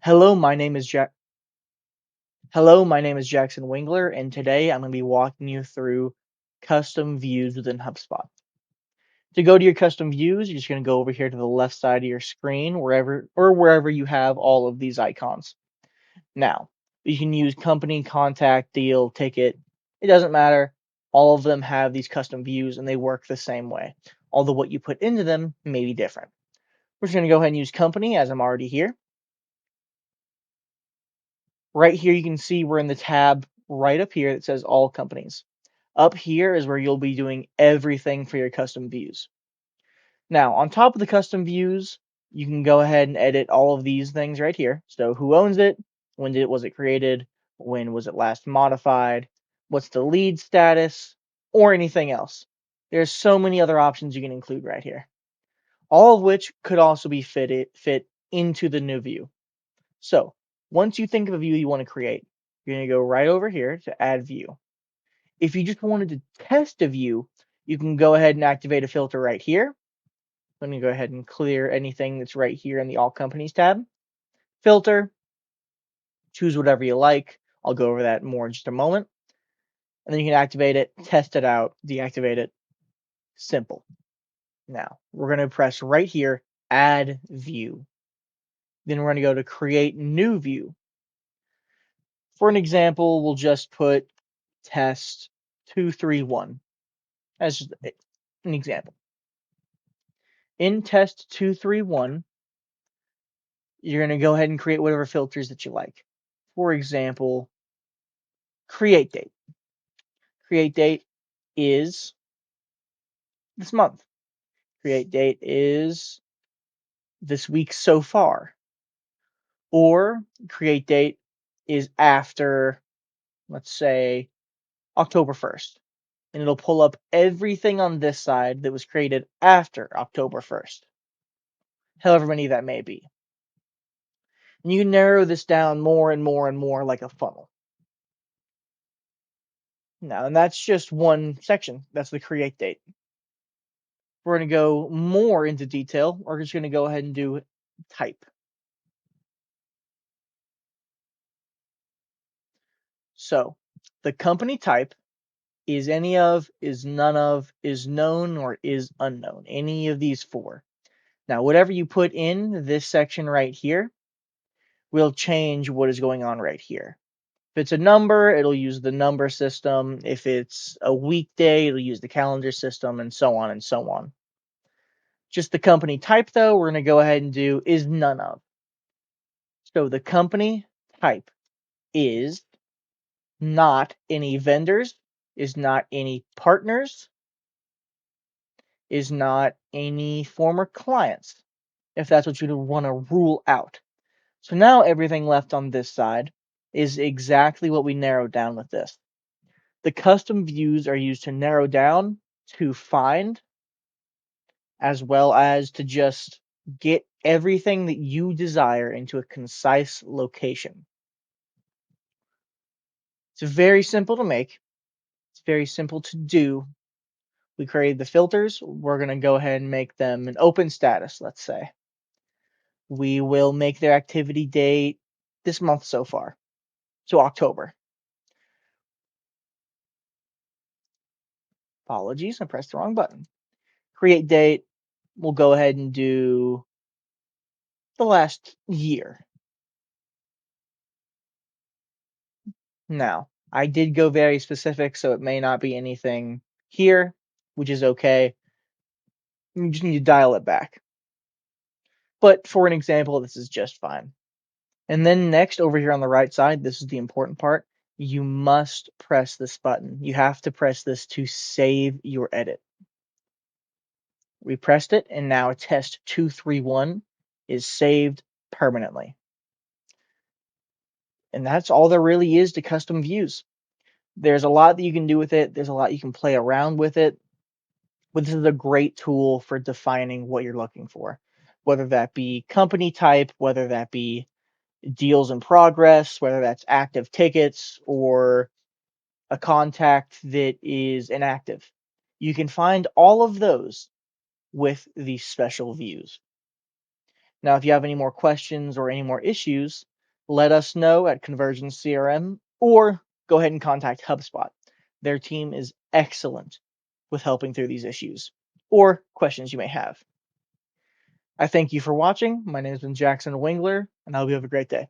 Hello, my name is Jack. Hello, my name is Jackson Wingler, and today I'm going to be walking you through custom views within HubSpot. To go to your custom views, you're just going to go over here to the left side of your screen, wherever you have all of these icons. Now, you can use company, contact, deal, ticket. It doesn't matter. All of them have these custom views, and they work the same way. Although what you put into them may be different. We're just going to go ahead and use company as I'm already here. Right here, you can see we're in the tab right up here that says all companies. Up here is where you'll be doing everything for your custom views. Now, on top of the custom views, you can go ahead and edit all of these things right here. So who owns it? Was it created? When was it last modified? What's the lead status? Or anything else. There's so many other options you can include right here. All of which could also be fit into the new view. So once you think of a view you want to create, you're going to go right over here to add view. If you just wanted to test a view, you can go ahead and activate a filter right here. Let me go ahead and clear anything that's right here in the All Companies tab. Filter, choose whatever you like. I'll go over that more in just a moment. And then you can activate it, test it out, deactivate it. Simple. Now, we're going to press right here, Add View. Then we're going to go to Create New View. For an example, we'll just put test 231 as just an example. In test 231, you're going to go ahead and create whatever filters that you like. For example, create date. Create date is this month. Create date is this week so far. Or create date is after, let's say, October 1st. And it'll pull up everything on this side that was created after October 1st, however many that may be. And you can narrow this down more and more and more like a funnel. Now, and that's just one section. That's the create date. We're going to go more into detail. We're just going to go ahead and do type. So the company type is any of, is none of, is known, or is unknown. Any of these four. Now, whatever you put in this section right here will change what is going on right here. If it's a number, it'll use the number system. If it's a weekday, it'll use the calendar system, and so on and so on. Just the company type, though, we're going to go ahead and do is none of. So the company type is not any vendors, is not any partners, is not any former clients, if that's what you want to rule out. So now everything left on this side is exactly what we narrowed down with this. The custom views are used to narrow down, to find, as well as to just get everything that you desire into a concise location. It's very simple to make. It's very simple to do. We created the filters. We're going to go ahead and make them an open status, let's say. We will make their activity date this month so far, so October. Apologies, I pressed the wrong button. Create date, we'll go ahead and do the last year. Now, I did go very specific, so it may not be anything here, which is okay. You just need to dial it back. But for an example, this is just fine. And then next, over here on the right side, this is the important part. You must press this button. You have to press this to save your edit. We pressed it, and now test 231 is saved permanently. And that's all there really is to custom views. There's a lot that you can do with it. There's a lot you can play around with it. But this is a great tool for defining what you're looking for, whether that be company type, whether that be deals in progress, whether that's active tickets, or a contact that is inactive. You can find all of those with these special views. Now, if you have any more questions or any more issues, let us know at Conversion CRM or go ahead and contact HubSpot. Their team is excellent with helping through these issues or questions you may have. I thank you for watching. My name has been Jackson Wingler, and I hope you have a great day.